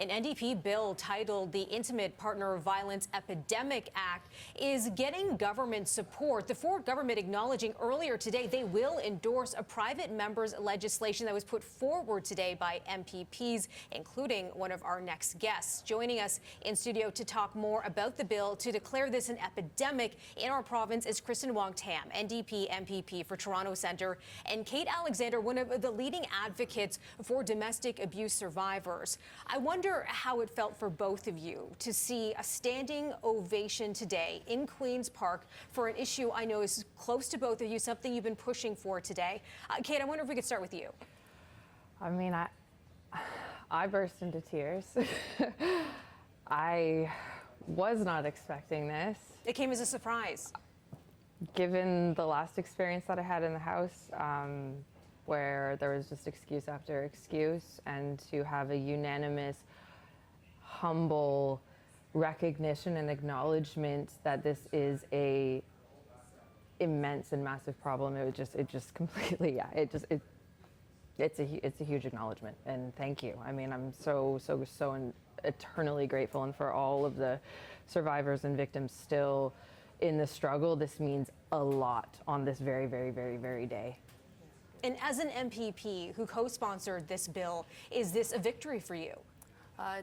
An NDP bill titled the Intimate Partner Violence Epidemic Act is getting government support. The Ford government acknowledging earlier today they will endorse a private member's legislation that was put forward today by MPPs, including one of our next guests. Joining us in studio to talk more about the bill to declare this an epidemic in our province is Kristyn Wong-Tam, NDP MPP for Toronto Centre, and Cait, one of the leading advocates for domestic abuse survivors. I wonder how it felt for both of you to see a standing ovation today in Queen's Park for an issue I know is close to both of you, something you've been pushing for today. Cait, I wonder if we could start with you. I mean, I burst into tears. I was not expecting this. It came as a surprise. Given the last experience that I had in the House, where there was just excuse after excuse, and to have a unanimous, humble recognition and acknowledgement that this is a immense and massive problem, it just completely, yeah, it's a huge acknowledgement, and thank you. I mean, I'm so eternally grateful, and for all of the survivors and victims still in the struggle, this means a lot on this very, very, very, very day. And as an MPP who co-sponsored this bill, is this a victory for you?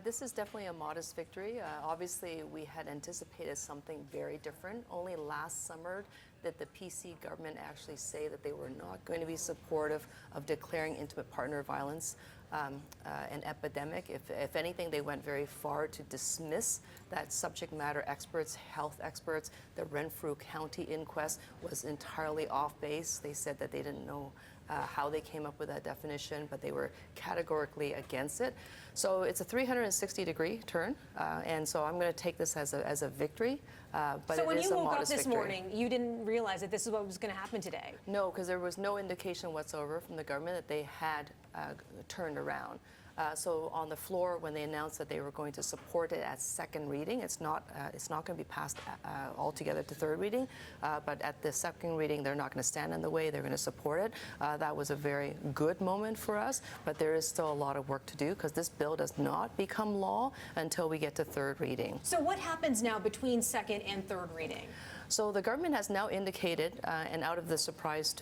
This is definitely a modest victory. Obviously, we had anticipated something very different. Only last summer did the PC government actually say that they were not going to be supportive of declaring intimate partner violence an epidemic. If anything, they went very far to dismiss that subject matter experts, health experts. The Renfrew County inquest was entirely off base. They said that they didn't know how they came up with that definition, but they were categorically against it. So it's a 360-degree turn, and so I'm going to take this as a victory. But so when you woke up this victory. Morning, you didn't realize that this is what was going to happen today? No, because there was no indication whatsoever from the government that they had turned around. So on the floor, when they announced that they were going to support it at second reading, it's not going to be passed altogether to third reading, but at the second reading, they're not going to stand in the way. They're going to support it. That was a very good moment for us, but there is still a lot of work to do because this bill does not become law until we get to third reading. So what happens now between second and third reading? So the government has now indicated, and out of the surprise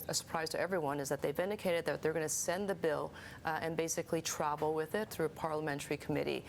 a surprise to everyone, is that they've indicated that they're going to send the bill and basically travel with it through a parliamentary committee.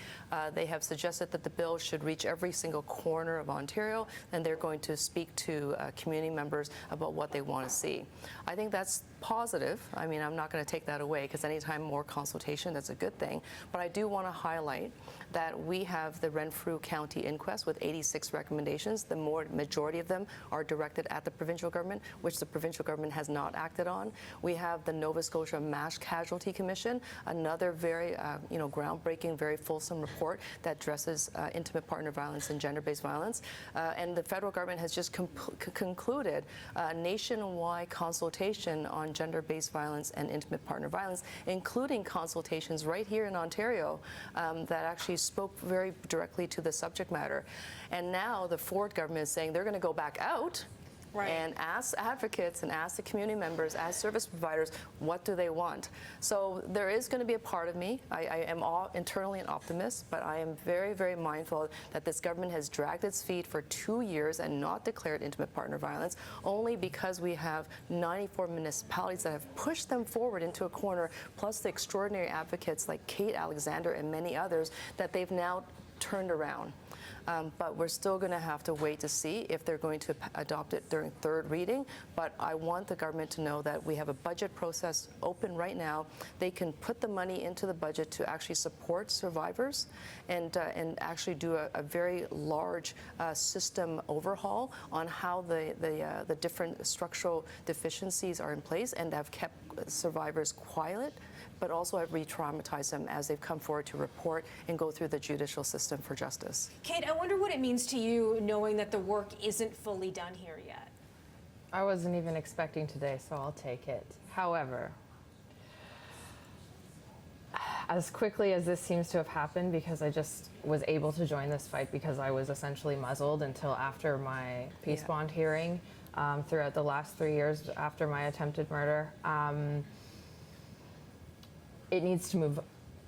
They have suggested that the bill should reach every single corner of Ontario, and they're going to speak to community members about what they want to see. I think that's positive. I mean, I'm not going to take that away because anytime more consultation, that's a good thing. But I do want to highlight that we have the Renfrew County inquest with 86 recommendations. The majority of them are directed at the provincial government, which the provincial government has not acted on. We have the Nova Scotia Mass Casualty Commission, another very groundbreaking, very fulsome report that addresses intimate partner violence and gender-based violence. And the federal government has just concluded a nationwide consultation on gender-based violence and intimate partner violence, including consultations right here in Ontario that actually spoke very directly to the subject matter. And now the Ford government is saying they're going to go back out and ask advocates and ask the community members, ask service providers, what do they want? So there is going to be a part of me. I am internally an optimist, but I am very, very mindful that this government has dragged its feet for 2 years and not declared intimate partner violence, only because we have 94 municipalities that have pushed them forward into a corner, plus the extraordinary advocates like Cait and many others that they've now turned around. But we're still going to have to wait to see if they're going to adopt it during third reading. But I want the government to know that we have a budget process open right now. They can put the money into the budget to actually support survivors and actually do a very large system overhaul on how the different structural deficiencies are in place and have kept survivors quiet, but also have re-traumatized them as they've come forward to report and go through the judicial system for justice. Cait, I wonder what it means to you knowing that the work isn't fully done here yet. I wasn't even expecting today, so I'll take it. However, as quickly as this seems to have happened, because I just was able to join this fight because I was essentially muzzled until after my peace bond hearing throughout the last 3 years after my attempted murder, it needs to move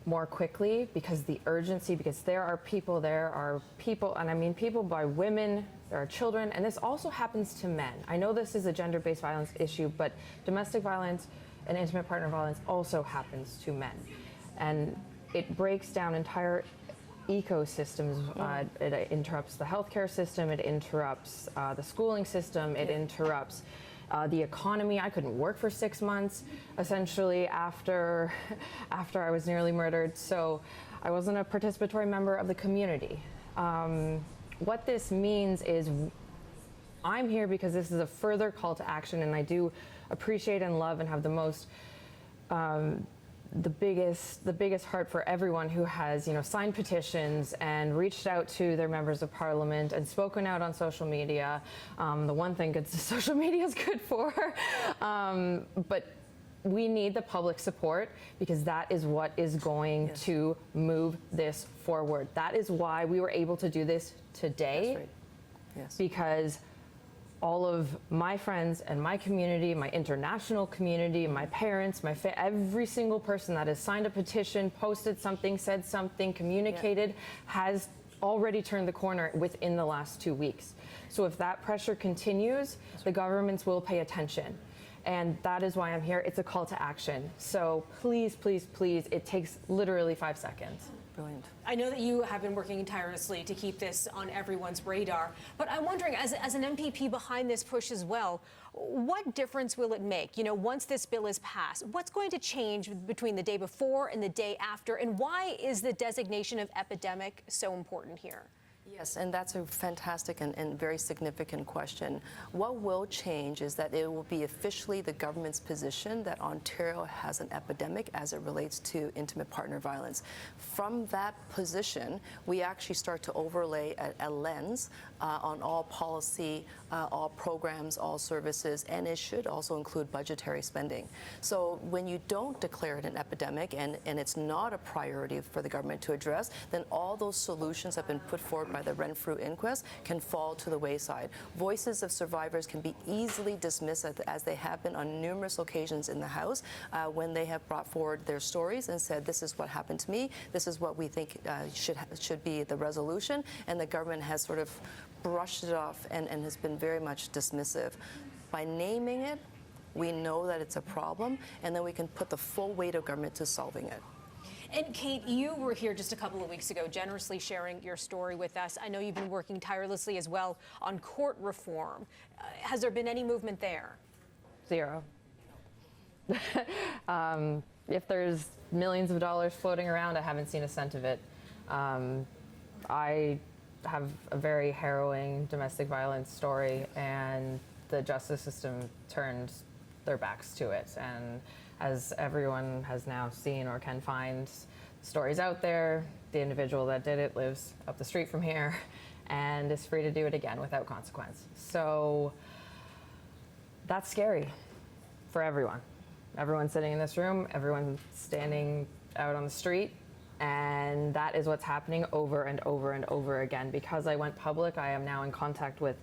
more quickly because the urgency, because there are people, and I mean people by women, there are children, and this also happens to men. I know this is a gender-based violence issue, but domestic violence and intimate partner violence also happens to men. And it breaks down entire ecosystems. It interrupts the healthcare system, it interrupts the schooling system, it interrupts the economy. I couldn't work for 6 months, essentially, after I was nearly murdered. So I wasn't a participatory member of the community. What this means is I'm here because this is a further call to action, and I do appreciate and love and have the most the biggest heart for everyone who has, signed petitions and reached out to their members of parliament and spoken out on social media. The one thing good social media is good for, but we need the public support because that is what is going to move this forward. That is why we were able to do this today. That's right. Yes. Because all of my friends and my community, my international community, my parents, every single person that has signed a petition, posted something, said something, communicated, has already turned the corner within the last 2 weeks. So if that pressure continues, the governments will pay attention. And that is why I'm here. It's a call to action. So please, please, please, it takes literally 5 seconds. Brilliant. I know that you have been working tirelessly to keep this on everyone's radar, but I'm wondering, as an MPP behind this push as well, what difference will it make? Once this bill is passed, what's going to change between the day before and the day after, and why is the designation of epidemic so important here? Yes, and that's a fantastic and very significant question. What will change is that it will be officially the government's position that Ontario has an epidemic as it relates to intimate partner violence. From that position, we actually start to overlay a lens on all policy, all programs, all services, and it should also include budgetary spending. So when you don't declare it an epidemic and it's not a priority for the government to address, then all those solutions that have been put forward by the Renfrew inquest can fall to the wayside. Voices of survivors can be easily dismissed as they have been on numerous occasions in the House when they have brought forward their stories and said, this is what happened to me, this is what we think should be the resolution, and the government has sort of brushed it off and has been very much dismissive. By naming it, we know that it's a problem, and then we can put the full weight of government to solving it. And Cait, you were here just a couple of weeks ago, generously sharing your story with us. I know you've been working tirelessly as well on court reform. Has there been any movement there? Zero. If there's millions of dollars floating around, I haven't seen a cent of it. I have a very harrowing domestic violence story, and the justice system turned their backs to it. And as everyone has now seen or can find stories out there, the individual that did it lives up the street from here and is free to do it again without consequence. So that's scary for everyone. Everyone sitting in this room, everyone standing out on the street, and that is what's happening over and over and over again. Because I went public, I am now in contact with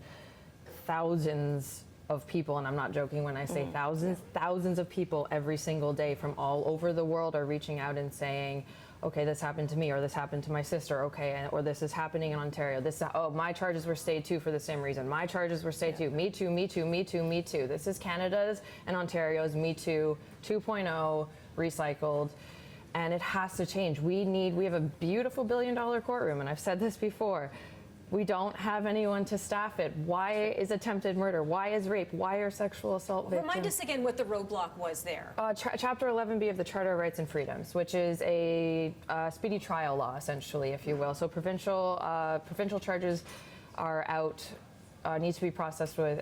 thousands of people, and I'm not joking when I say thousands of people every single day from all over the world are reaching out and saying, okay, this happened to me, or this happened to my sister, okay, or this is happening in Ontario. My charges were stayed too for the same reason. My charges were stayed too. Me too, me too, me too, me too. This is Canada's and Ontario's Me Too 2.0 recycled. And it has to change. We have a beautiful $1 billion courtroom, and I've said this before. We don't have anyone to staff it. Why is attempted murder? Why is rape? Why are sexual assault victims? Remind us again what the roadblock was there. Chapter 11B of the Charter of Rights and Freedoms, which is a speedy trial law, essentially, if you will. So provincial charges are out, need to be processed with,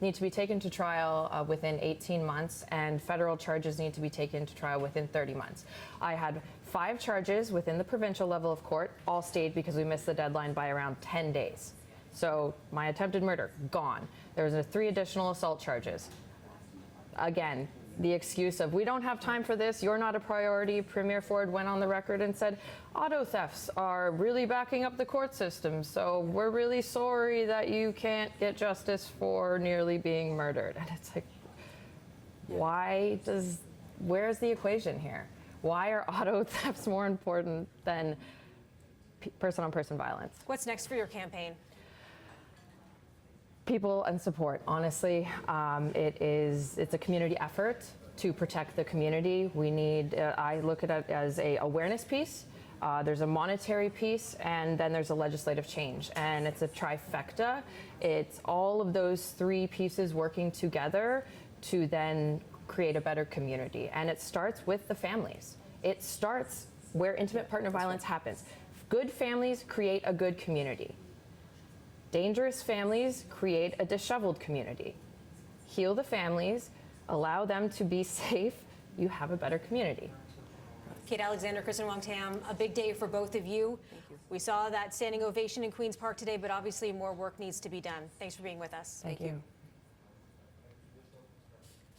need to be taken to trial within 18 months, and federal charges need to be taken to trial within 30 months. I had 5 charges within the provincial level of court, all stayed because we missed the deadline by around 10 days. So my attempted murder, gone. There was 3 additional assault charges. Again, the excuse of, we don't have time for this, you're not a priority. Premier Ford went on the record and said, auto thefts are really backing up the court system, so we're really sorry that you can't get justice for nearly being murdered. And it's like, where's the equation here? Why are auto thefts more important than person-on-person violence? What's next for your campaign? People and support, honestly. It's a community effort to protect the community. We need, I look at it as a awareness piece, there's a monetary piece, and then there's a legislative change. And it's a trifecta. It's all of those three pieces working together to then create a better community. And it starts with the families. It starts where intimate partner violence happens. Good families create a good community. Dangerous families create a disheveled community. Heal the families, allow them to be safe, you have a better community. Cait Alexander, Kristyn Wong-Tam, a big day for both of you. Thank you. We saw that standing ovation in Queen's Park today, but obviously more work needs to be done. Thanks for being with us. Thank you.